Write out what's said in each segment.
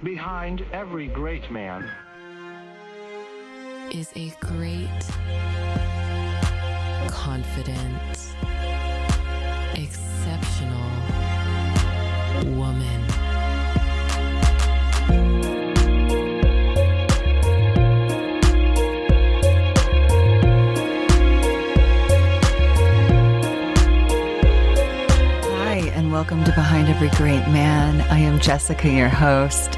Behind every great man is a great, confident, exceptional woman. Hi, and welcome to Behind Every Great Man. I am Jessica, your host.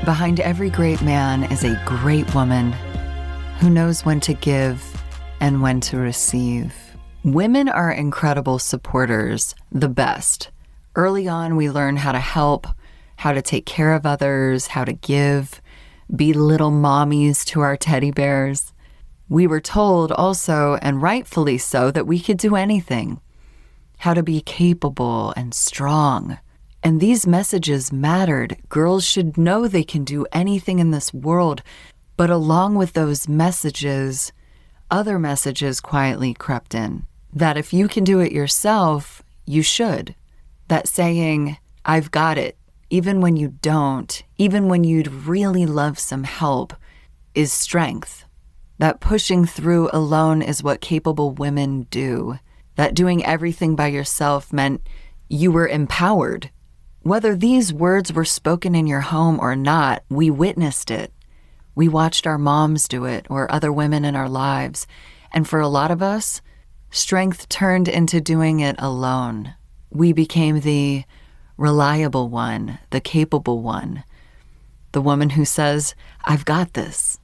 Behind every great man is a great woman who knows when to give and when to receive. Women are incredible supporters, the best. Early on, we learn how to help, how to take care of others, how to give, be little mommies to our teddy bears. We were told also, and rightfully so, that we could do anything, how to be capable and strong. And these messages mattered. Girls should know they can do anything in this world. But along with those messages, other messages quietly crept in. That if you can do it yourself, you should. That saying, I've got it, even when you don't, even when you'd really love some help, is strength. That pushing through alone is what capable women do. That doing everything by yourself meant you were empowered. Whether these words were spoken in your home or not, we witnessed it. We watched our moms do it or other women in our lives. And for a lot of us, strength turned into doing it alone. We became the reliable one, the capable one, the woman who says, I've got this.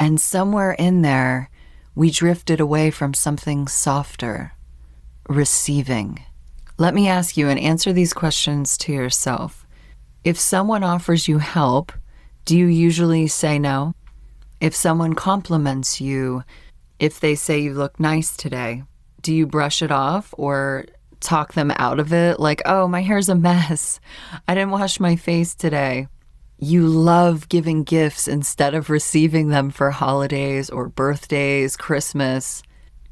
And somewhere in there, we drifted away from something softer, receiving. Let me ask you and answer these questions to yourself. If someone offers you help, do you usually say no? If someone compliments you, if they say you look nice today, do you brush it off or talk them out of it? Like, oh, my hair's a mess. I didn't wash my face today. You love giving gifts instead of receiving them for holidays or birthdays, Christmas.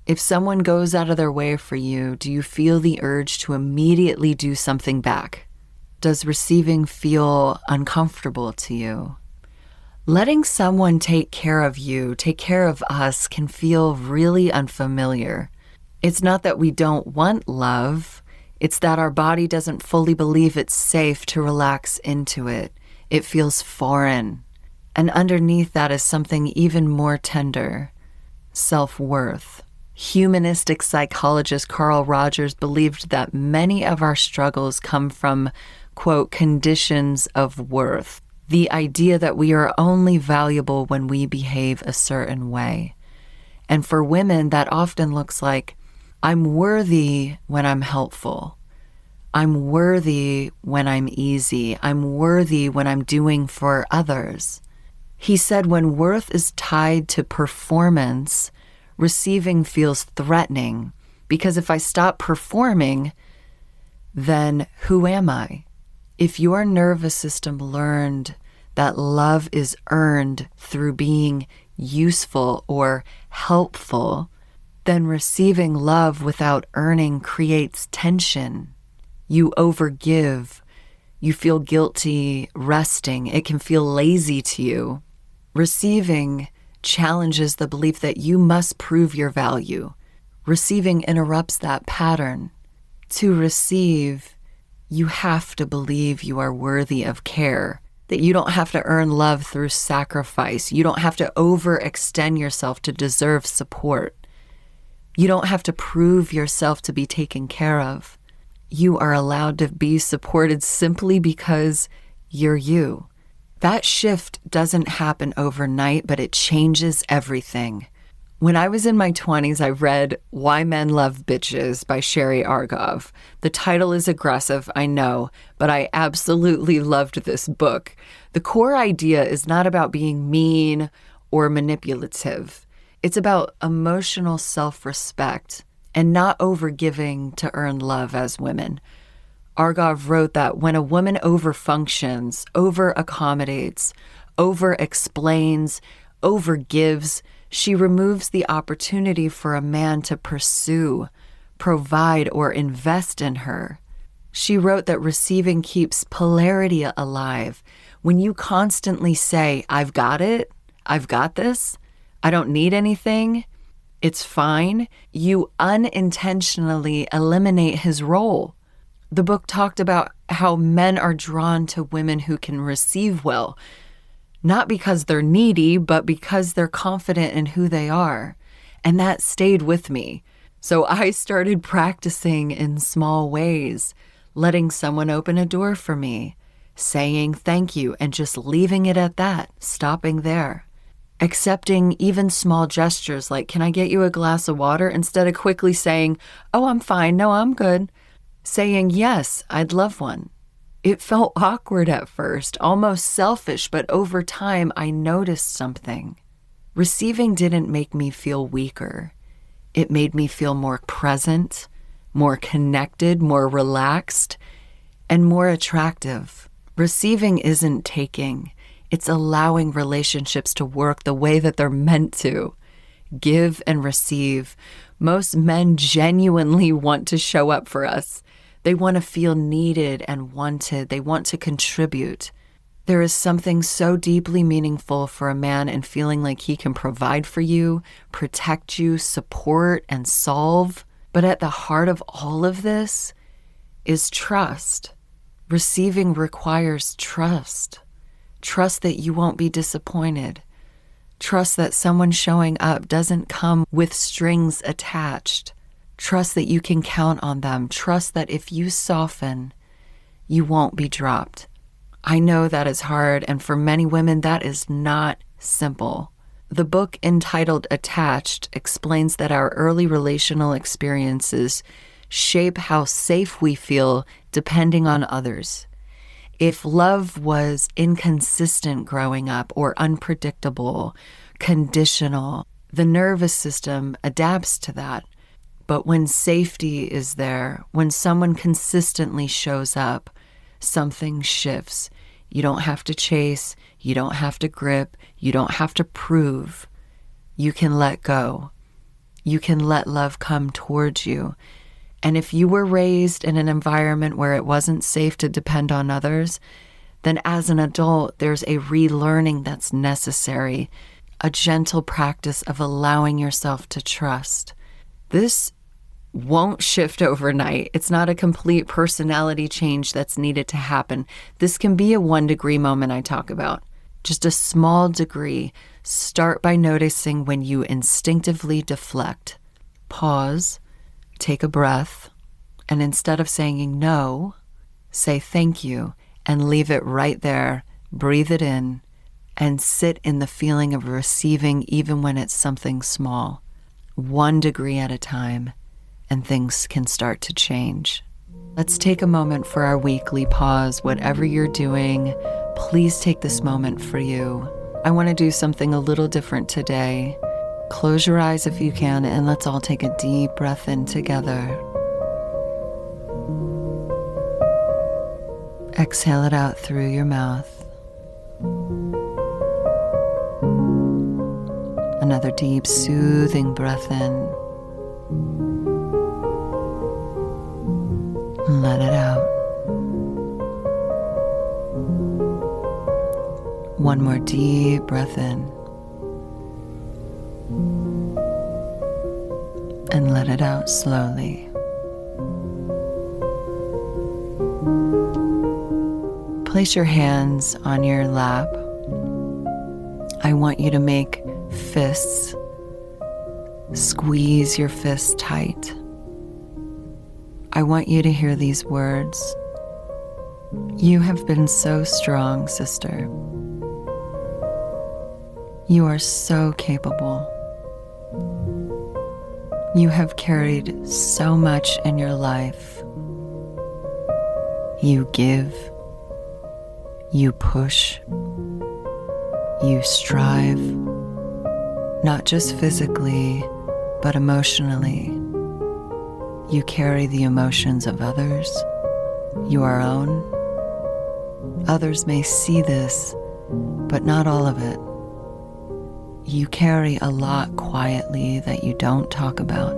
If someone goes out of their way for you, do you feel the urge to immediately do something back? Does receiving feel uncomfortable to you? Letting someone take care of you, take care of us, can feel really unfamiliar. It's not that we don't want love. It's that our body doesn't fully believe it's safe to relax into it. It feels foreign. And underneath that is something even more tender: self-worth. Humanistic psychologist Carl Rogers believed that many of our struggles come from, quote, conditions of worth. The idea that we are only valuable when we behave a certain way. And for women, that often looks like, I'm worthy when I'm helpful. I'm worthy when I'm easy. I'm worthy when I'm doing for others. He said when worth is tied to performance, receiving feels threatening, because if I stop performing, then who am I? If your nervous system learned that love is earned through being useful or helpful, then receiving love without earning creates tension. You overgive. You feel guilty resting. It can feel lazy to you. Receiving challenges the belief that you must prove your value. Receiving interrupts that pattern. To receive, you have to believe you are worthy of care, that you don't have to earn love through sacrifice. You don't have to overextend yourself to deserve support. You don't have to prove yourself to be taken care of. You are allowed to be supported simply because you're you. That shift doesn't happen overnight, but it changes everything. When I was in my 20s, I read Why Men Love Bitches by Sherry Argov. The title is aggressive, I know, but I absolutely loved this book. The core idea is not about being mean or manipulative. It's about emotional self-respect and not overgiving to earn love as women. Argov wrote that when a woman overfunctions, over-accommodates, over-explains, over-gives, she removes the opportunity for a man to pursue, provide, or invest in her. She wrote that receiving keeps polarity alive. When you constantly say, I've got it, I've got this, I don't need anything, it's fine, you unintentionally eliminate his role. The book talked about how men are drawn to women who can receive well, not because they're needy, but because they're confident in who they are. And that stayed with me. So I started practicing in small ways, letting someone open a door for me, saying thank you, and just leaving it at that, stopping there. Accepting even small gestures like, can I get you a glass of water? Instead of quickly saying, oh, I'm fine. No, I'm good. Saying, yes, I'd love one. It felt awkward at first, almost selfish, but over time I noticed something. Receiving didn't make me feel weaker. It made me feel more present, more connected, more relaxed, and more attractive. Receiving isn't taking. It's allowing relationships to work the way that they're meant to. Give and receive. Most men genuinely want to show up for us. They want to feel needed and wanted. They want to contribute. There is something so deeply meaningful for a man in feeling like he can provide for you, protect you, support, and solve. But at the heart of all of this is trust. Receiving requires trust. Trust that you won't be disappointed. Trust that someone showing up doesn't come with strings attached. Trust that you can count on them. Trust that if you soften, you won't be dropped. I know that is hard, and for many women, that is not simple. The book entitled Attached explains that our early relational experiences shape how safe we feel depending on others. If love was inconsistent growing up or unpredictable, conditional, the nervous system adapts to that. But when safety is there, when someone consistently shows up, something shifts. You don't have to chase, you don't have to grip, you don't have to prove. You can let go. You can let love come towards you. And if you were raised in an environment where it wasn't safe to depend on others, then as an adult, there's a relearning that's necessary, a gentle practice of allowing yourself to trust. This won't shift overnight. It's not a complete personality change that's needed to happen. This can be a 1-degree moment I talk about. Just a small degree. Start by noticing when you instinctively deflect. Pause, take a breath, and instead of saying no, say thank you and leave it right there. Breathe it in and sit in the feeling of receiving even when it's something small. 1 degree at a time. And things can start to change. Let's take a moment for our weekly pause. Whatever you're doing, please take this moment for you. I want to do something a little different today. Close your eyes if you can, and let's all take a deep breath in together. Exhale it out through your mouth. Another deep, soothing breath in. Let it out. One more deep breath in. And let it out slowly. Place your hands on your lap. I want you to make fists. Squeeze your fists tight. I want you to hear these words. You have been so strong, sister. You are so capable. You have carried so much in your life. You give. You push. You strive. Not just physically, but emotionally. You carry the emotions of others, your own. Others may see this, but not all of it. You carry a lot quietly that you don't talk about,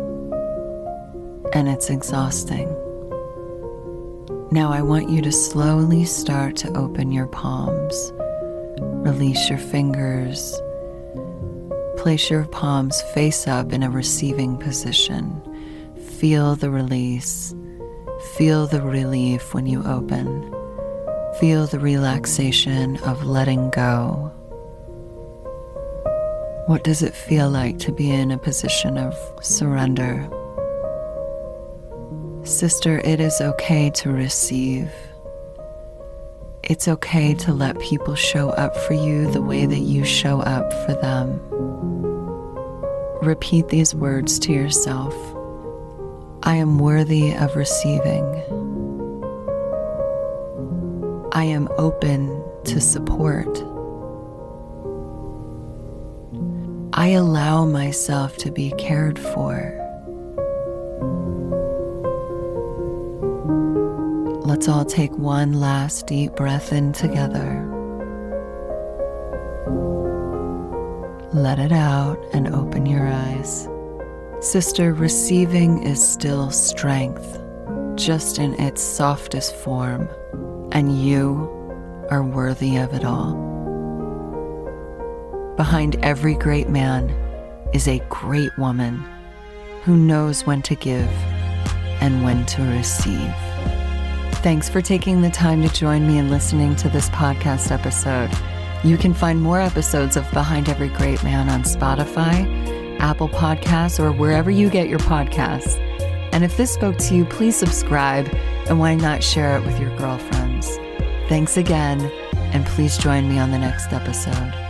and it's exhausting. Now I want you to slowly start to open your palms. Release your fingers. Place your palms face up in a receiving position. Feel the release. Feel the relief when you open. Feel the relaxation of letting go. What does it feel like to be in a position of surrender? Sister, it is okay to receive. It's okay to let people show up for you the way that you show up for them. Repeat these words to yourself. I am worthy of receiving. I am open to support. I allow myself to be cared for. Let's all take one last deep breath in together. Let it out and open your eyes. Sister, receiving is still strength, just in its softest form, and you are worthy of it all. Behind every great man is a great woman who knows when to give and when to receive. Thanks for taking the time to join me in listening to this podcast episode. You can find more episodes of Behind Every Great Man on Spotify, Apple Podcasts, or wherever you get your podcasts. And if this spoke to you, please subscribe, and why not share it with your girlfriends? Thanks again, and please join me on the next episode.